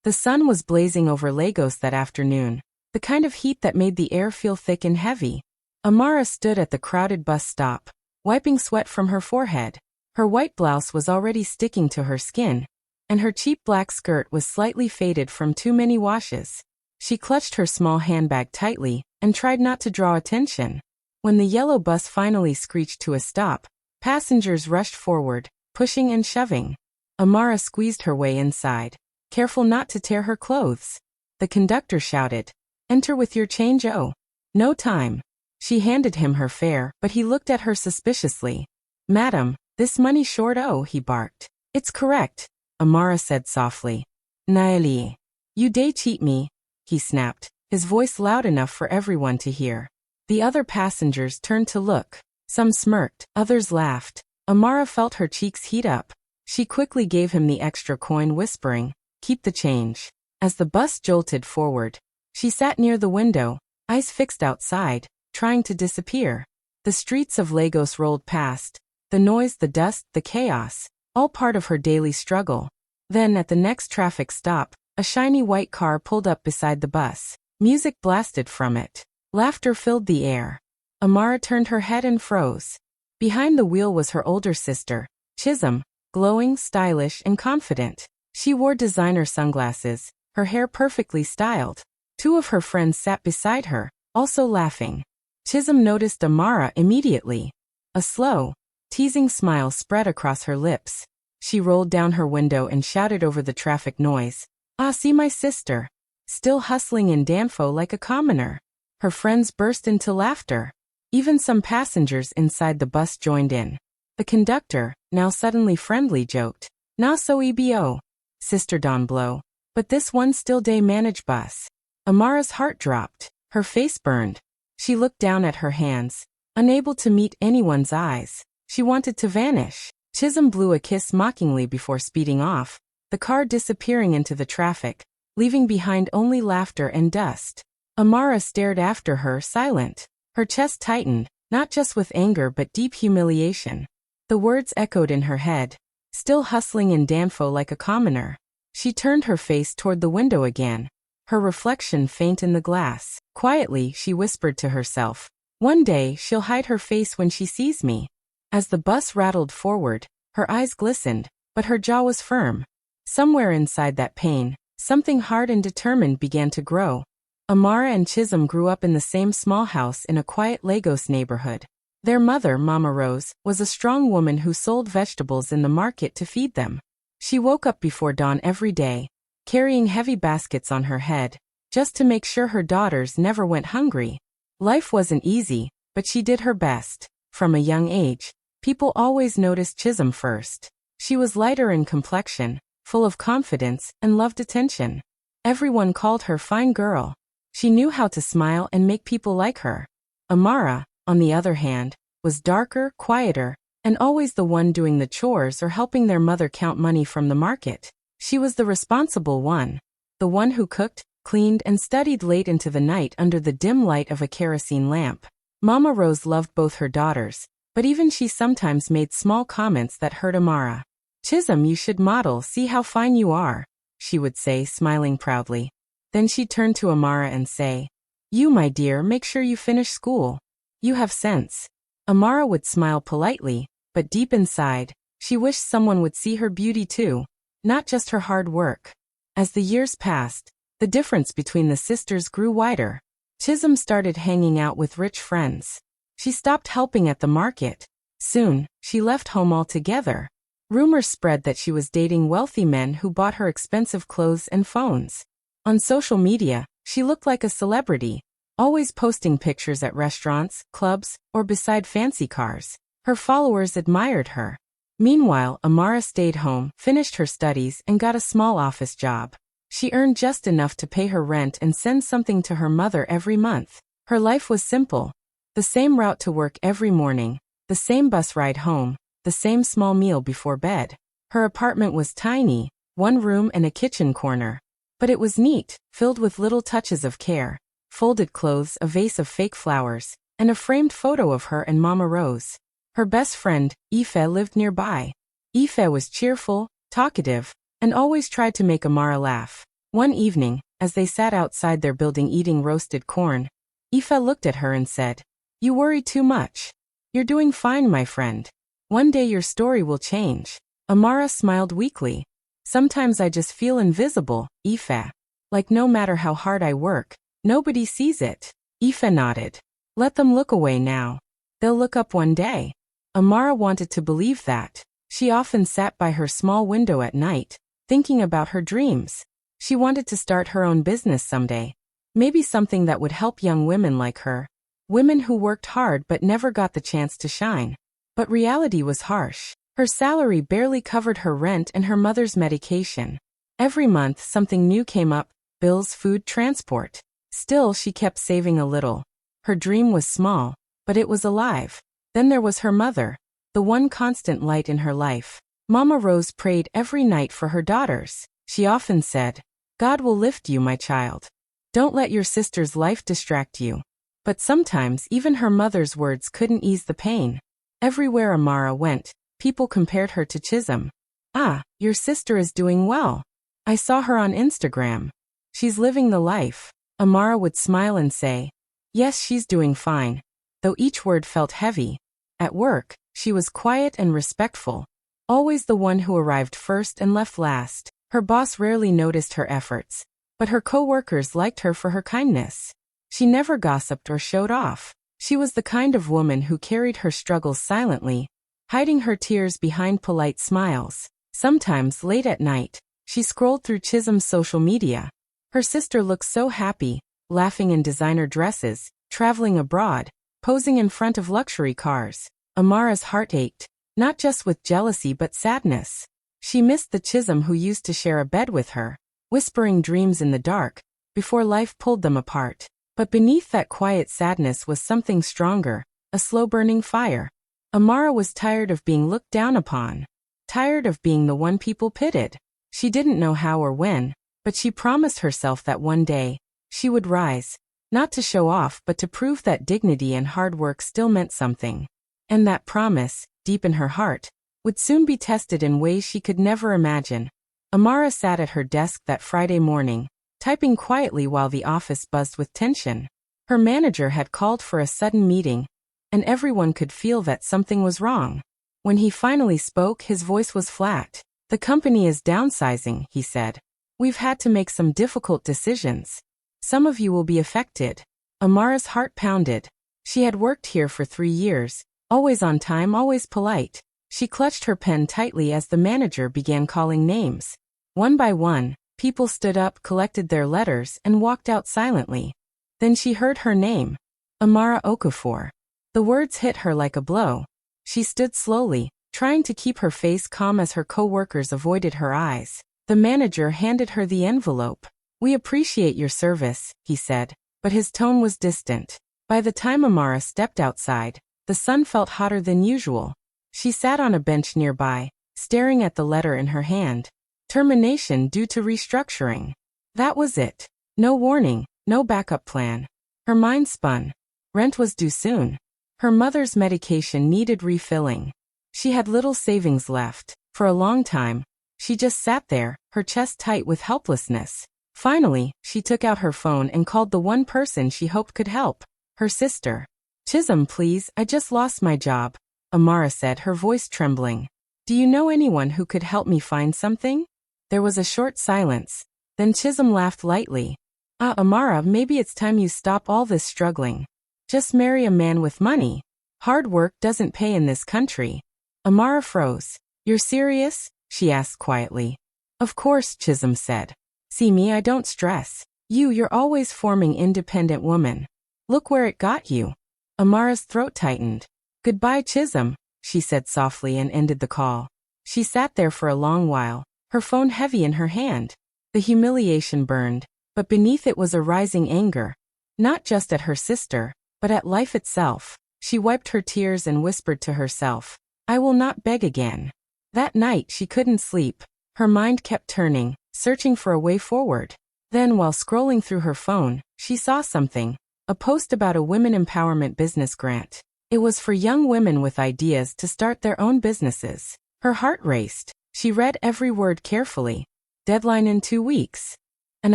The sun was blazing over Lagos that afternoon, the kind of heat that made the air feel thick and heavy. Amara stood at the crowded bus stop, wiping sweat from her forehead. Her white blouse was already sticking to her skin, and her cheap black skirt was slightly faded from too many washes. She clutched her small handbag tightly and tried not to draw attention. When the yellow bus finally screeched to a stop, passengers rushed forward, pushing and shoving. Amara squeezed her way inside, careful not to tear her clothes. The conductor shouted, "Enter with your change." "Oh, no time." She handed him her fare, but he looked at her suspiciously. "Madam, this money short." "Oh," he barked. "It's correct," Amara said softly. "Naili. You day cheat me," he snapped, his voice loud enough for everyone to hear. The other passengers turned to look. Some smirked, others laughed. Amara felt her cheeks heat up. She quickly gave him the extra coin, whispering, "Keep the change." As the bus jolted forward, she sat near the window, eyes fixed outside, trying to disappear. The streets of Lagos rolled past, the noise, the dust, the chaos, all part of her daily struggle. Then, at the next traffic stop, a shiny white car pulled up beside the bus. Music blasted from it. Laughter filled the air. Amara turned her head and froze. Behind the wheel was her older sister, Chisholm, glowing, stylish, and confident. She wore designer sunglasses, her hair perfectly styled. Two of her friends sat beside her, also laughing. Chisholm noticed Amara immediately. A slow, teasing smile spread across her lips. She rolled down her window and shouted over the traffic noise, "Ah, see my sister. Still hustling in Danfo like a commoner." Her friends burst into laughter. Even some passengers inside the bus joined in. The conductor, now suddenly friendly, joked, "Na so ebo, Sister Don Blow. But this one still day manage bus." Amara's heart dropped. Her face burned. She looked down at her hands, unable to meet anyone's eyes. She wanted to vanish. Chisholm blew a kiss mockingly before speeding off, the car disappearing into the traffic, leaving behind only laughter and dust. Amara stared after her, silent. Her chest tightened, not just with anger but deep humiliation. The words echoed in her head, "Still hustling in Danfo like a commoner." She turned her face toward the window again, her reflection faint in the glass. Quietly, she whispered to herself, "One day she'll hide her face when she sees me." As the bus rattled forward, her eyes glistened, but her jaw was firm. Somewhere inside that pain, something hard and determined began to grow. Amara and Chisholm grew up in the same small house in a quiet Lagos neighborhood. Their mother, Mama Rose, was a strong woman who sold vegetables in the market to feed them. She woke up before dawn every day, carrying heavy baskets on her head, just to make sure her daughters never went hungry. Life wasn't easy, but she did her best. From a young age, people always noticed Chisholm first. She was lighter in complexion, full of confidence, and loved attention. Everyone called her fine girl. She knew how to smile and make people like her. Amara, on the other hand, was darker, quieter, and always the one doing the chores or helping their mother count money from the market. She was the responsible one, the one who cooked, cleaned, and studied late into the night under the dim light of a kerosene lamp. Mama Rose loved both her daughters, but even she sometimes made small comments that hurt Amara. "Chisholm, you should model, see how fine you are," she would say, smiling proudly. Then she'd turn to Amara and say, "You, my dear, make sure you finish school. You have sense." Amara would smile politely, but deep inside, she wished someone would see her beauty too, not just her hard work. As the years passed, the difference between the sisters grew wider. Chisholm started hanging out with rich friends. She stopped helping at the market. Soon, she left home altogether. Rumors spread that she was dating wealthy men who bought her expensive clothes and phones. On social media, she looked like a celebrity, always posting pictures at restaurants, clubs, or beside fancy cars. Her followers admired her. Meanwhile, Amara stayed home, finished her studies, and got a small office job. She earned just enough to pay her rent and send something to her mother every month. Her life was simple. The same route to work every morning, the same bus ride home, the same small meal before bed. Her apartment was tiny, one room and a kitchen corner. But it was neat, filled with little touches of care. Folded clothes, a vase of fake flowers, and a framed photo of her and Mama Rose. Her best friend, Eshe, lived nearby. Eshe was cheerful, talkative, and always tried to make Amara laugh. One evening, as they sat outside their building eating roasted corn, Eshe looked at her and said, "You worry too much. You're doing fine, my friend. One day your story will change." Amara smiled weakly. "Sometimes I just feel invisible, Eshe. Like no matter how hard I work, nobody sees it." Eshe nodded. "Let them look away now. They'll look up one day." Amara wanted to believe that. She often sat by her small window at night, thinking about her dreams. She wanted to start her own business someday. Maybe something that would help young women like her. Women who worked hard but never got the chance to shine. But reality was harsh. Her salary barely covered her rent and her mother's medication. Every month something new came up: bills, food, transport. Still, she kept saving a little. Her dream was small, but it was alive. Then there was her mother, the one constant light in her life. Mama Rose prayed every night for her daughters. She often said, "God will lift you, my child. Don't let your sister's life distract you." But sometimes even her mother's words couldn't ease the pain. Everywhere Amara went, people compared her to Chisholm. "Ah, your sister is doing well. I saw her on Instagram. She's living the life." Amara would smile and say, "Yes, she's doing fine," though each word felt heavy. At work, she was quiet and respectful, always the one who arrived first and left last. Her boss rarely noticed her efforts, but her co-workers liked her for her kindness. She never gossiped or showed off. She was the kind of woman who carried her struggles silently, hiding her tears behind polite smiles. Sometimes, late at night, she scrolled through Chisholm's social media. Her sister looked so happy, laughing in designer dresses, traveling abroad, posing in front of luxury cars. Amara's heart ached, not just with jealousy but sadness. She missed the Chisholm who used to share a bed with her, whispering dreams in the dark, before life pulled them apart. But beneath that quiet sadness was something stronger, a slow-burning fire. Amara was tired of being looked down upon, tired of being the one people pitied. She didn't know how or when, but she promised herself that one day, she would rise, not to show off but to prove that dignity and hard work still meant something. And that promise, deep in her heart, would soon be tested in ways she could never imagine. Amara sat at her desk that Friday morning, typing quietly while the office buzzed with tension. Her manager had called for a sudden meeting, and everyone could feel that something was wrong. When he finally spoke, his voice was flat. "The company is downsizing," he said. "We've had to make some difficult decisions. Some of you will be affected." Amara's heart pounded. She had worked here for 3 years, always on time, always polite. She clutched her pen tightly as the manager began calling names. One by one, people stood up, collected their letters, and walked out silently. Then she heard her name. Amara Okafor. The words hit her like a blow. She stood slowly, trying to keep her face calm as her co-workers avoided her eyes. The manager handed her the envelope. "We appreciate your service," he said, but his tone was distant. By the time Amara stepped outside, the sun felt hotter than usual. She sat on a bench nearby, staring at the letter in her hand. Termination due to restructuring. That was it. No warning, no backup plan. Her mind spun. Rent was due soon. Her mother's medication needed refilling. She had little savings left. For a long time, she just sat there, her chest tight with helplessness. Finally, she took out her phone and called the one person she hoped could help, her sister. "Chisholm, please, I just lost my job," Amara said, her voice trembling. "Do you know anyone who could help me find something?" There was a short silence. Then Chisholm laughed lightly. "Ah, Amara, maybe it's time you stop all this struggling. Just marry a man with money. Hard work doesn't pay in this country." Amara froze. "You're serious?" she asked quietly. "Of course," Chisholm said. "See me, I don't stress. You're always forming independent woman. Look where it got you." Amara's throat tightened. "Goodbye, Chisholm," she said softly and ended the call. She sat there for a long while, her phone heavy in her hand. The humiliation burned, but beneath it was a rising anger. Not just at her sister, but at life itself. She wiped her tears and whispered to herself, "I will not beg again." That night she couldn't sleep. Her mind kept turning, searching for a way forward. Then, while scrolling through her phone, she saw something. A post about a women empowerment business grant. It was for young women with ideas to start their own businesses. Her heart raced. She read every word carefully. Deadline in 2 weeks. An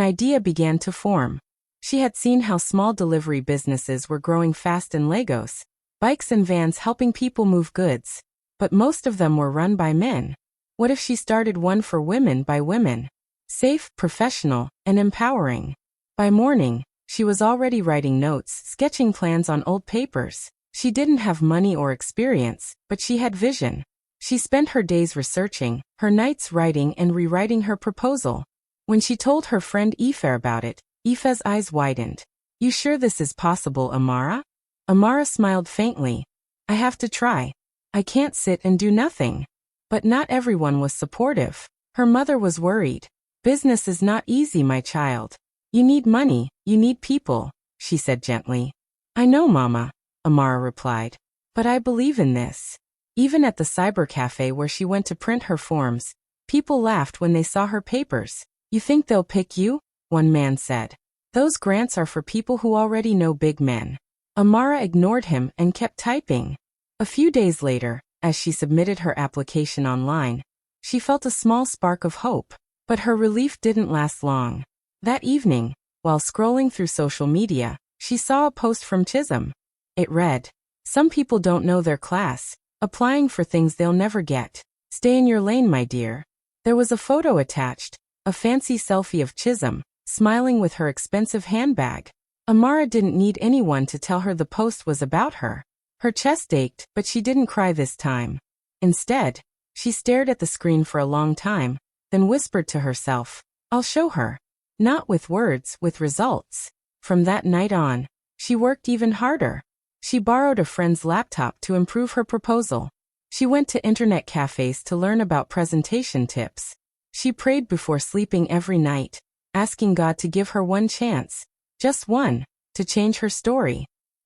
idea began to form. She had seen how small delivery businesses were growing fast in Lagos, bikes and vans helping people move goods. But most of them were run by men. What if she started one for women by women? Safe, professional, and empowering. By morning, she was already writing notes, sketching plans on old papers. She didn't have money or experience, but she had vision. She spent her days researching, her nights writing and rewriting her proposal. When she told her friend Eshe about it, Eshe's eyes widened. "You sure this is possible, Amara?" Amara smiled faintly. "I have to try. I can't sit and do nothing." But not everyone was supportive. Her mother was worried. "Business is not easy, my child. You need money, you need people," she said gently. "I know, Mama," Amara replied. "But I believe in this." Even at the cyber cafe where she went to print her forms, people laughed when they saw her papers. "You think they'll pick you?" one man said. "Those grants are for people who already know big men." Amara ignored him and kept typing. A few days later, as she submitted her application online, she felt a small spark of hope. But her relief didn't last long. That evening, while scrolling through social media, she saw a post from Chisholm. It read, "Some people don't know their class, applying for things they'll never get. Stay in your lane, my dear." There was a photo attached, a fancy selfie of Chisholm, smiling with her expensive handbag. Amara didn't need anyone to tell her the post was about her. Her chest ached, but she didn't cry this time. Instead, she stared at the screen for a long time, then whispered to herself, "I'll show her." Not with words, with results. From that night on, she worked even harder. She borrowed a friend's laptop to improve her proposal. She went to internet cafes to learn about presentation tips. She prayed before sleeping every night, asking God to give her one chance, just one, to change her story.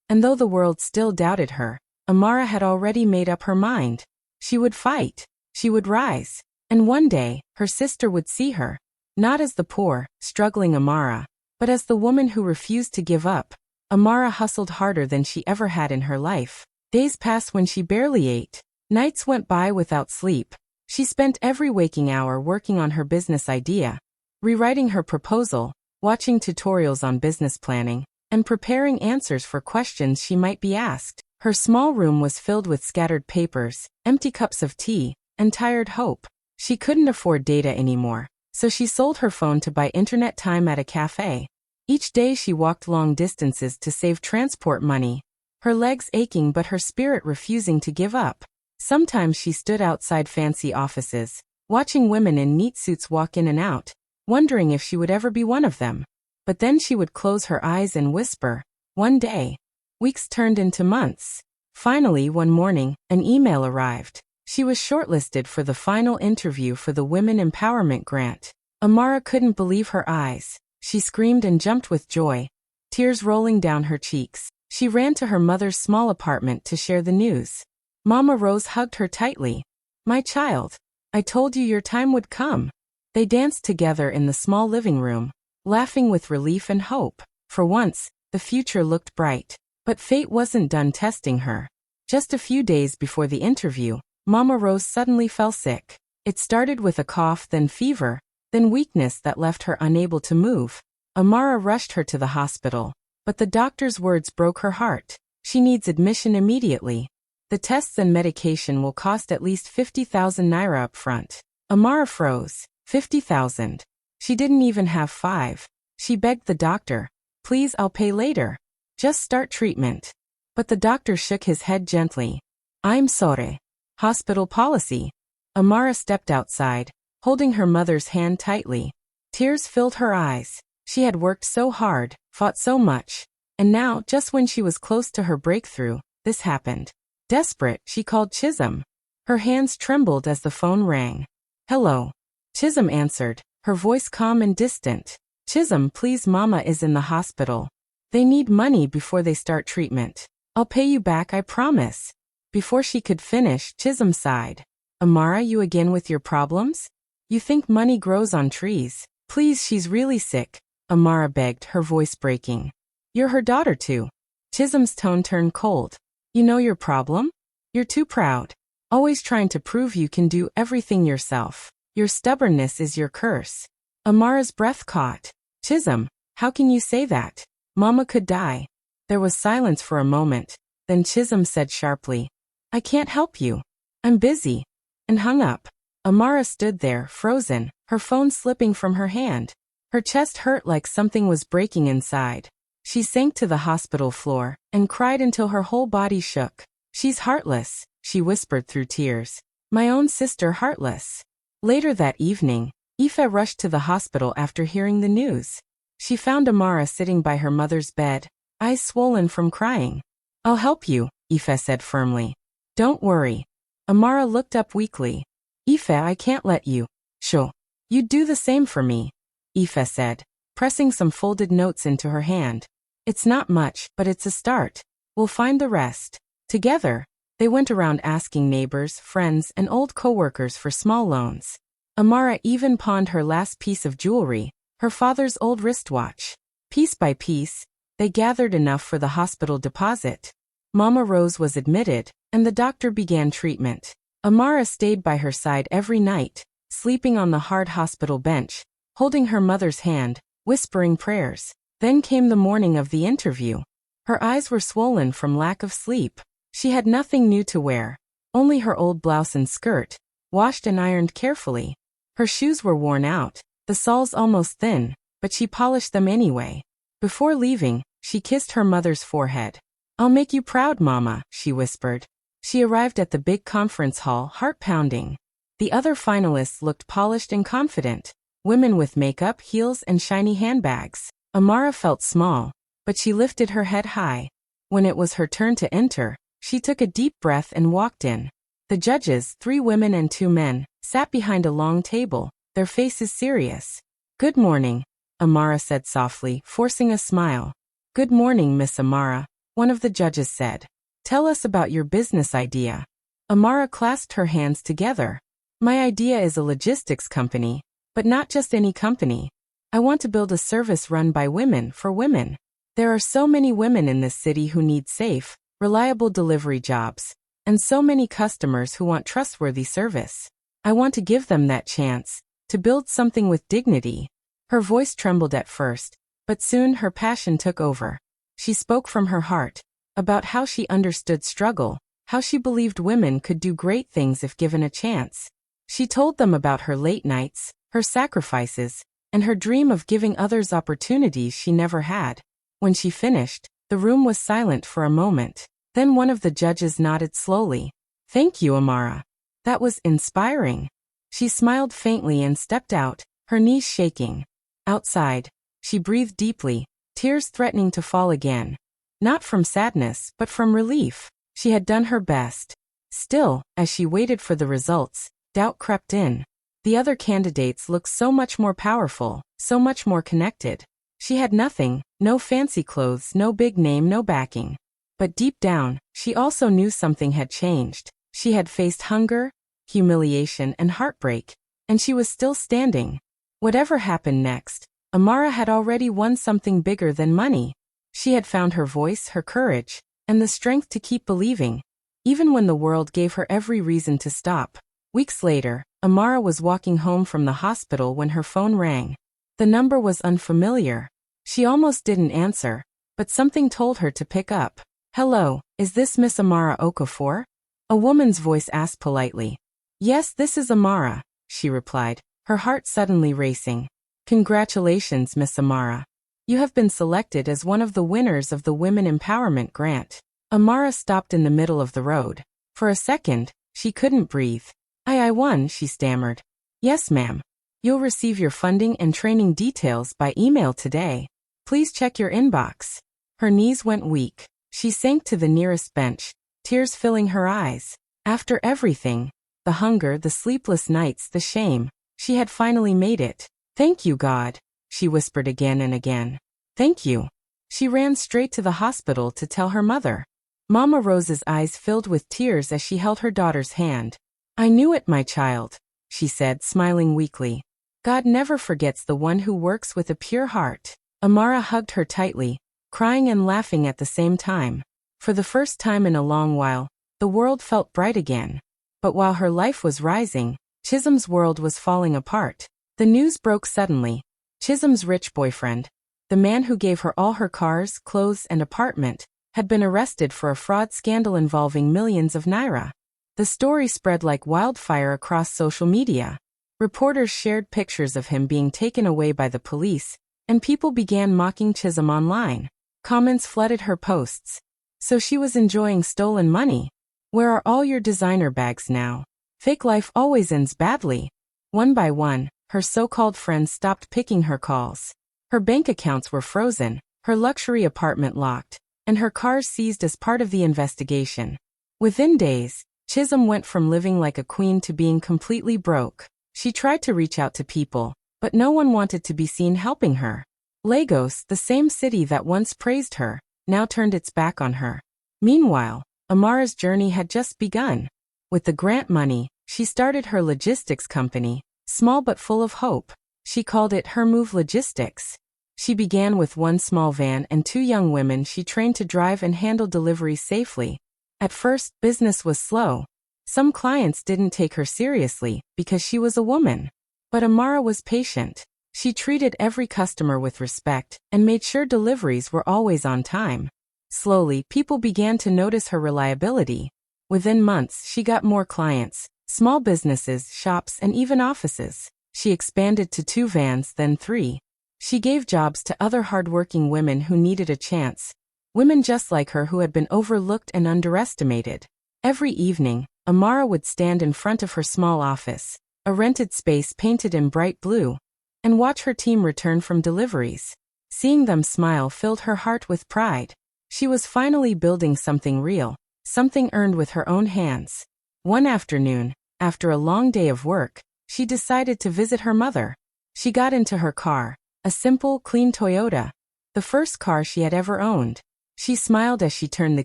And though the world still doubted her, Amara had already made up her mind. She would fight. She would rise. And one day, her sister would see her, not as the poor, struggling Amara, but as the woman who refused to give up. Amara hustled harder than she ever had in her life. Days passed when she barely ate. Nights went by without sleep. She spent every waking hour working on her business idea, rewriting her proposal, watching tutorials on business planning, and preparing answers for questions she might be asked. Her small room was filled with scattered papers, empty cups of tea, and tired hope. She couldn't afford data anymore, so she sold her phone to buy internet time at a cafe. Each day she walked long distances to save transport money, her legs aching but her spirit refusing to give up. Sometimes she stood outside fancy offices, watching women in neat suits walk in and out, wondering if she would ever be one of them. But then she would close her eyes and whisper, "One day." Weeks turned into months. Finally, one morning, an email arrived. She was shortlisted for the final interview for the Women Empowerment Grant. Amara couldn't believe her eyes. She screamed and jumped with joy, tears rolling down her cheeks. She ran to her mother's small apartment to share the news. Mama Rose hugged her tightly. "My child, I told you your time would come." They danced together in the small living room, laughing with relief and hope. For once, the future looked bright. But fate wasn't done testing her. Just a few days before the interview, Mama Rose suddenly fell sick. It started with a cough, then fever, then weakness that left her unable to move. Amara rushed her to the hospital, but the doctor's words broke her heart. "She needs admission immediately. The tests and medication will cost at least 50,000 naira up front." Amara froze. 50,000. She didn't even have 5. She begged the doctor, "Please, I'll pay later. Just start treatment." But the doctor shook his head gently. "I'm sorry. Hospital policy." Amara stepped outside, holding her mother's hand tightly. Tears filled her eyes. She had worked so hard, fought so much. And now, just when she was close to her breakthrough, this happened. Desperate, she called Chisholm. Her hands trembled as the phone rang. "Hello." Chisholm answered, her voice calm and distant. "Chisholm, please, Mama is in the hospital. They need money before they start treatment. I'll pay you back, I promise." Before she could finish, Chisholm sighed. "Amara, you again with your problems? You think money grows on trees? Please, she's really sick," Amara begged, her voice breaking. "You're her daughter too." Chisholm's tone turned cold. "You know your problem? You're too proud. Always trying to prove you can do everything yourself. Your stubbornness is your curse." Amara's breath caught. Chisholm, how can you say that? Mama could die. There was silence for a moment. Then Chisholm said sharply, I can't help you. I'm busy. And hung up. Amara stood there, frozen, her phone slipping from her hand. Her chest hurt like something was breaking inside. She sank to the hospital floor and cried until her whole body shook. She's heartless, she whispered through tears. My own sister heartless. Later that evening, Eshe rushed to the hospital after hearing the news. She found Amara sitting by her mother's bed, eyes swollen from crying. I'll help you, Eshe said firmly. Don't worry. Amara looked up weakly. Eshe, I can't let you. Sure. You'd do the same for me, Eshe said, pressing some folded notes into her hand. It's not much, but it's a start. We'll find the rest. Together, they went around asking neighbors, friends, and old coworkers for small loans. Amara even pawned her last piece of jewelry, her father's old wristwatch. Piece by piece, they gathered enough for the hospital deposit. Mama Rose was admitted, and the doctor began treatment. Amara stayed by her side every night, sleeping on the hard hospital bench, holding her mother's hand, whispering prayers. Then came the morning of the interview. Her eyes were swollen from lack of sleep. She had nothing new to wear, only her old blouse and skirt, washed and ironed carefully. Her shoes were worn out, the soles almost thin, but she polished them anyway. Before leaving, she kissed her mother's forehead. I'll make you proud, Mama, she whispered. She arrived at the big conference hall, heart pounding. The other finalists looked polished and confident, women with makeup, heels, and shiny handbags. Amara felt small, but she lifted her head high. When it was her turn to enter, she took a deep breath and walked in. The judges, 3 women and 2 men, sat behind a long table, their faces serious. Good morning, Amara said softly, forcing a smile. Good morning, Miss Amara, one of the judges said. Tell us about your business idea. Amara clasped her hands together. My idea is a logistics company, but not just any company. I want to build a service run by women for women. There are so many women in this city who need safe, reliable delivery jobs, and so many customers who want trustworthy service. I want to give them that chance, to build something with dignity. Her voice trembled at first, but soon her passion took over. She spoke from her heart, about how she understood struggle, how she believed women could do great things if given a chance. She told them about her late nights, her sacrifices, and her dream of giving others opportunities she never had. When she finished, the room was silent for a moment. Then one of the judges nodded slowly. Thank you, Amara. That was inspiring. She smiled faintly and stepped out, her knees shaking. Outside, she breathed deeply, tears threatening to fall again. Not from sadness, but from relief. She had done her best. Still, as she waited for the results, doubt crept in. The other candidates looked so much more powerful, so much more connected. She had nothing, no fancy clothes, no big name, no backing. But deep down, she also knew something had changed. She had faced hunger, humiliation, and heartbreak, and she was still standing. Whatever happened next, Amara had already won something bigger than money. She had found her voice, her courage, and the strength to keep believing, even when the world gave her every reason to stop. Weeks later, Amara was walking home from the hospital when her phone rang. The number was unfamiliar. She almost didn't answer, but something told her to pick up. Hello, is this Miss Amara Okafor? A woman's voice asked politely. Yes, this is Amara, she replied, her heart suddenly racing. Congratulations, Miss Amara. You have been selected as one of the winners of the Women Empowerment Grant. Amara stopped in the middle of the road. For a second, she couldn't breathe. I won, she stammered. Yes, ma'am. You'll receive your funding and training details by email today. Please check your inbox. Her knees went weak. She sank to the nearest bench, tears filling her eyes. After everything, the hunger, the sleepless nights, the shame, she had finally made it. Thank you, God, she whispered again and again. Thank you. She ran straight to the hospital to tell her mother. Mama Rose's eyes filled with tears as she held her daughter's hand. I knew it, my child, she said, smiling weakly. God never forgets the one who works with a pure heart. Amara hugged her tightly, crying and laughing at the same time. For the first time in a long while, the world felt bright again. But while her life was rising, Chisholm's world was falling apart. The news broke suddenly. Chisholm's rich boyfriend, the man who gave her all her cars, clothes, and apartment, had been arrested for a fraud scandal involving millions of naira. The story spread like wildfire across social media. Reporters shared pictures of him being taken away by the police, and people began mocking Chisholm online. Comments flooded her posts. So she was enjoying stolen money. Where are all your designer bags now? Fake life always ends badly. One by one, her so-called friends stopped picking her calls. Her bank accounts were frozen, her luxury apartment locked, and her cars seized as part of the investigation. Within days, Chisholm went from living like a queen to being completely broke. She tried to reach out to people, but no one wanted to be seen helping her. Lagos, the same city that once praised her, now turned its back on her. Meanwhile, Amara's journey had just begun. With the grant money, she started her logistics company, small but full of hope. She called it Her Move Logistics. She began with one small van and 2 young women she trained to drive and handle deliveries safely. At first, business was slow. Some clients didn't take her seriously because she was a woman. But Amara was patient. She treated every customer with respect and made sure deliveries were always on time. Slowly, people began to notice her reliability. Within months, she got more clients, small businesses, shops, and even offices. She expanded to 2 vans, then 3. She gave jobs to other hardworking women who needed a chance. Women just like her who had been overlooked and underestimated. Every evening, Amara would stand in front of her small office, a rented space painted in bright blue, and watch her team return from deliveries. Seeing them smile filled her heart with pride. She was finally building something real, something earned with her own hands. One afternoon, after a long day of work, she decided to visit her mother. She got into her car, a simple, clean Toyota, the first car she had ever owned. She smiled as she turned the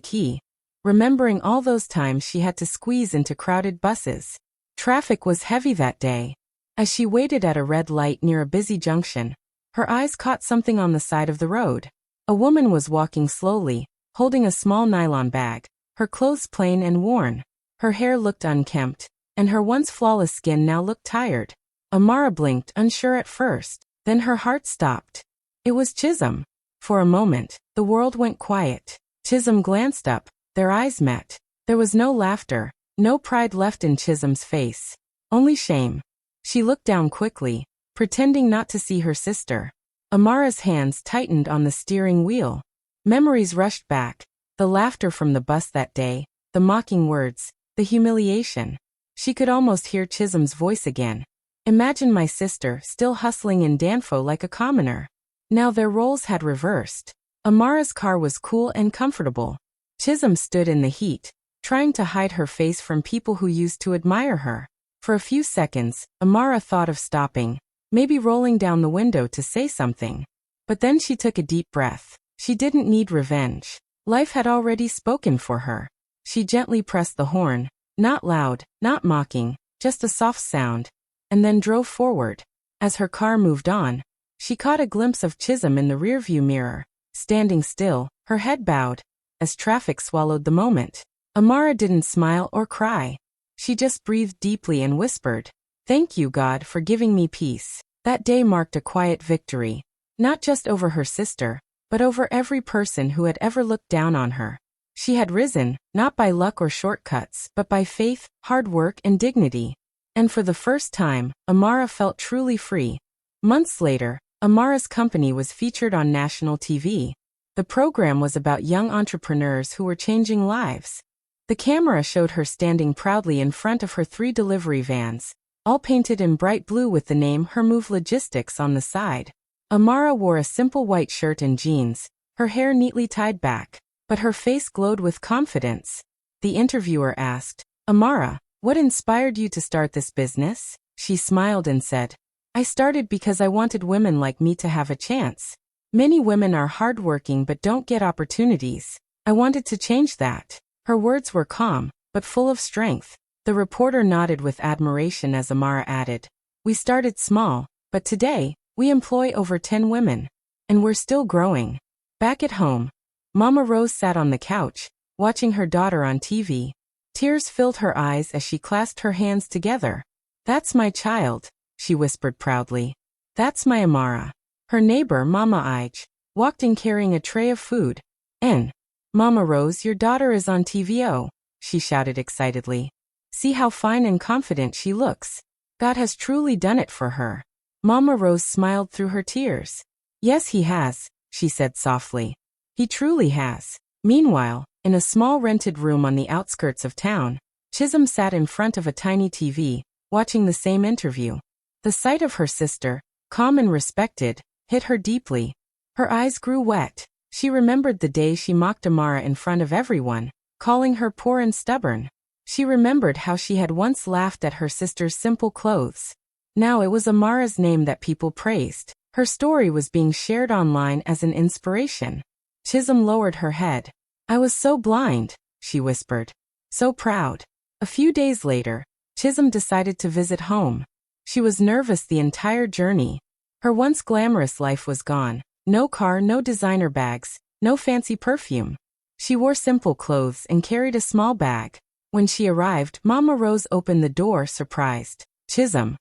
key, remembering all those times she had to squeeze into crowded buses. Traffic was heavy that day. As she waited at a red light near a busy junction, her eyes caught something on the side of the road. A woman was walking slowly, holding a small nylon bag, her clothes plain and worn. Her hair looked unkempt, and her once flawless skin now looked tired. Amara blinked, unsure at first. Then her heart stopped. It was Chisholm. For a moment, the world went quiet. Chisholm glanced up. Their eyes met. There was no laughter, no pride left in Chisholm's face. Only shame. She looked down quickly, pretending not to see her sister. Amara's hands tightened on the steering wheel. Memories rushed back. The laughter from the bus that day, the mocking words, the humiliation. She could almost hear Chisholm's voice again. Imagine my sister still hustling in Danfo like a commoner. Now their roles had reversed. Amara's car was cool and comfortable. Chisholm stood in the heat, trying to hide her face from people who used to admire her. For a few seconds, Amara thought of stopping, maybe rolling down the window to say something. But then she took a deep breath. She didn't need revenge. Life had already spoken for her. She gently pressed the horn, not loud, not mocking, just a soft sound, and then drove forward. As her car moved on, she caught a glimpse of Chisholm in the rearview mirror, standing still, her head bowed, as traffic swallowed the moment. Amara didn't smile or cry. She just breathed deeply and whispered, "Thank you, God, for giving me peace." That day marked a quiet victory, not just over her sister, but over every person who had ever looked down on her. She had risen, not by luck or shortcuts, but by faith, hard work, and dignity. And for the first time, Amara felt truly free. Months later, Amara's company was featured on national TV. The program was about young entrepreneurs who were changing lives. The camera showed her standing proudly in front of her 3 delivery vans, all painted in bright blue with the name Her Move Logistics on the side. Amara wore a simple white shirt and jeans, her hair neatly tied back, but her face glowed with confidence. The interviewer asked, "Amara, what inspired you to start this business?" She smiled and said, "I started because I wanted women like me to have a chance. Many women are hardworking but don't get opportunities. I wanted to change that." Her words were calm, but full of strength. The reporter nodded with admiration as Amara added, "We started small, but today, we employ over 10 women. And we're still growing." Back at home, Mama Rose sat on the couch, watching her daughter on TV. Tears filled her eyes as she clasped her hands together. "That's my child," she whispered proudly. "That's my Amara." Her neighbor, Mama Ige, walked in carrying a tray of food. "And, Mama Rose, your daughter is on TVO," she shouted excitedly. "See how fine and confident she looks. God has truly done it for her." Mama Rose smiled through her tears. "Yes, he has," she said softly. "He truly has." Meanwhile, in a small rented room on the outskirts of town, Chisholm sat in front of a tiny TV, watching the same interview. The sight of her sister, calm and respected, hit her deeply. Her eyes grew wet. She remembered the day she mocked Amara in front of everyone, calling her poor and stubborn. She remembered how she had once laughed at her sister's simple clothes. Now it was Amara's name that people praised. Her story was being shared online as an inspiration. Chisholm lowered her head. "I was so blind," she whispered. "So proud." A few days later, Chisholm decided to visit home. She was nervous the entire journey. Her once glamorous life was gone. No car, no designer bags, no fancy perfume. She wore simple clothes and carried a small bag. When she arrived, Mama Rose opened the door, surprised. "Chisholm."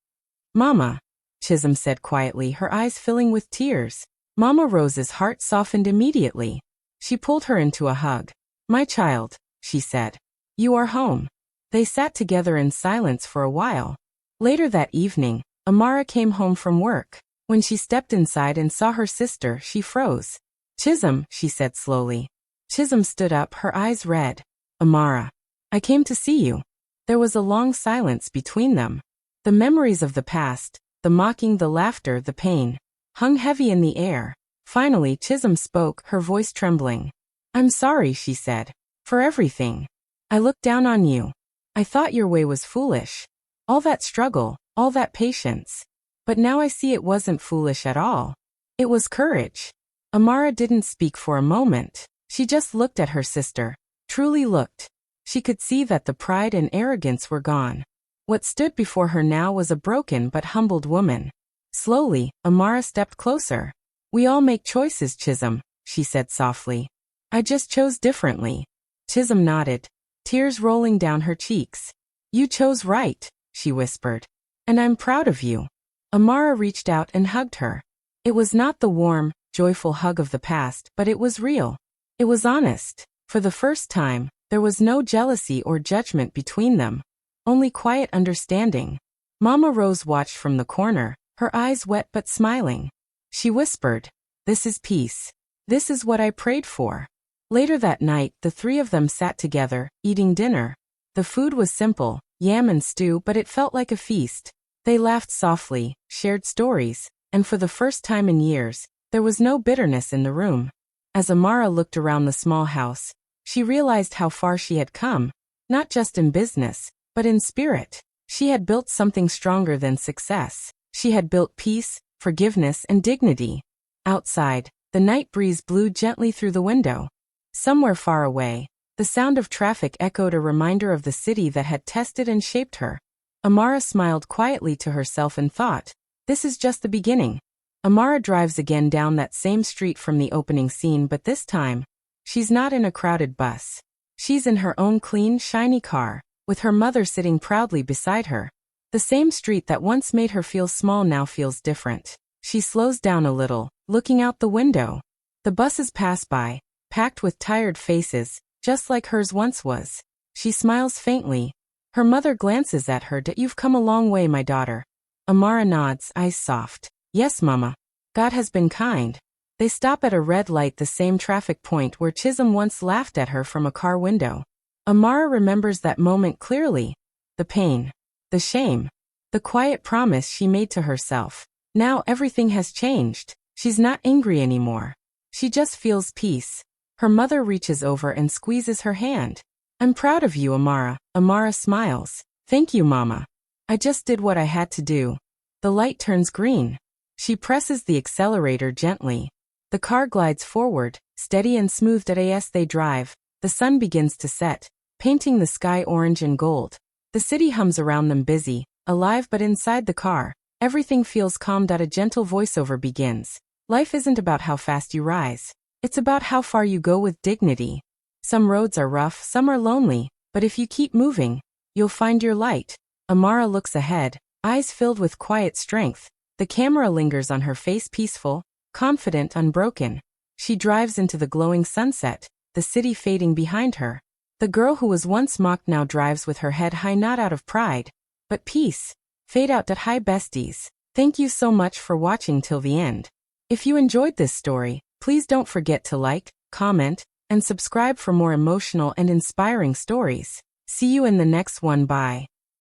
"Mama," Chisholm said quietly, her eyes filling with tears. Mama Rose's heart softened immediately. She pulled her into a hug. "My child," she said. "You are home." They sat together in silence for a while. Later that evening, Amara came home from work. When she stepped inside and saw her sister, she froze. "Chisholm," she said slowly. Chisholm stood up, her eyes red. "Amara, I came to see you." There was a long silence between them. The memories of the past, the mocking, the laughter, the pain, hung heavy in the air. Finally, Chisholm spoke, her voice trembling. "I'm sorry," she said, "for everything. I looked down on you. I thought your way was foolish. All that struggle, all that patience. But now I see it wasn't foolish at all. It was courage." Amara didn't speak for a moment. She just looked at her sister. Truly looked. She could see that the pride and arrogance were gone. What stood before her now was a broken but humbled woman. Slowly, Amara stepped closer. "We all make choices, Chisholm," she said softly. "I just chose differently." Chisholm nodded, tears rolling down her cheeks. "You chose right," she whispered. "And I'm proud of you." Amara reached out and hugged her. It was not the warm, joyful hug of the past, but it was real. It was honest. For the first time, there was no jealousy or judgment between them. Only quiet understanding. Mama Rose watched from the corner, her eyes wet but smiling. She whispered, "This is peace. This is what I prayed for." Later that night, the three of them sat together, eating dinner. The food was simple, yam and stew, but it felt like a feast. They laughed softly, shared stories, and for the first time in years, there was no bitterness in the room. As Amara looked around the small house, she realized how far she had come, not just in business, but in spirit. She had built something stronger than success. She had built peace, forgiveness, and dignity. Outside, the night breeze blew gently through the window. Somewhere far away, the sound of traffic echoed, a reminder of the city that had tested and shaped her. Amara smiled quietly to herself and thought, "This is just the beginning." Amara drives again down that same street from the opening scene, but this time, she's not in a crowded bus. She's in her own clean, shiny car, with her mother sitting proudly beside her. The same street that once made her feel small now feels different. She slows down a little, looking out the window. The buses pass by, packed with tired faces, just like hers once was. She smiles faintly. Her mother glances at her. "You've come a long way, my daughter." Amara nods, eyes soft. "Yes, Mama. God has been kind." They stop at a red light, the same traffic point where Chisholm once laughed at her from a car window. Amara remembers that moment clearly. The pain. The shame. The quiet promise she made to herself. Now everything has changed. She's not angry anymore. She just feels peace. Her mother reaches over and squeezes her hand. "I'm proud of you, Amara." Amara smiles. "Thank you, Mama. I just did what I had to do." The light turns green. She presses the accelerator gently. The car glides forward, steady and smooth. As they drive, the sun begins to set, painting the sky orange and gold. The city hums around them, busy, alive, but inside the car, everything feels calm. A gentle voiceover begins. "Life isn't about how fast you rise. It's about how far you go with dignity. Some roads are rough, some are lonely, but if you keep moving, you'll find your light." Amara looks ahead, eyes filled with quiet strength. The camera lingers on her face, peaceful. confident, unbroken. She drives into the glowing sunset, the city fading behind her. The girl who was once mocked now drives with her head high, not out of pride, but peace. Fade out. Hi besties. Thank you so much for watching till the end. If you enjoyed this story, please don't forget to like, comment, and subscribe for more emotional and inspiring stories. See you in the next one. Bye.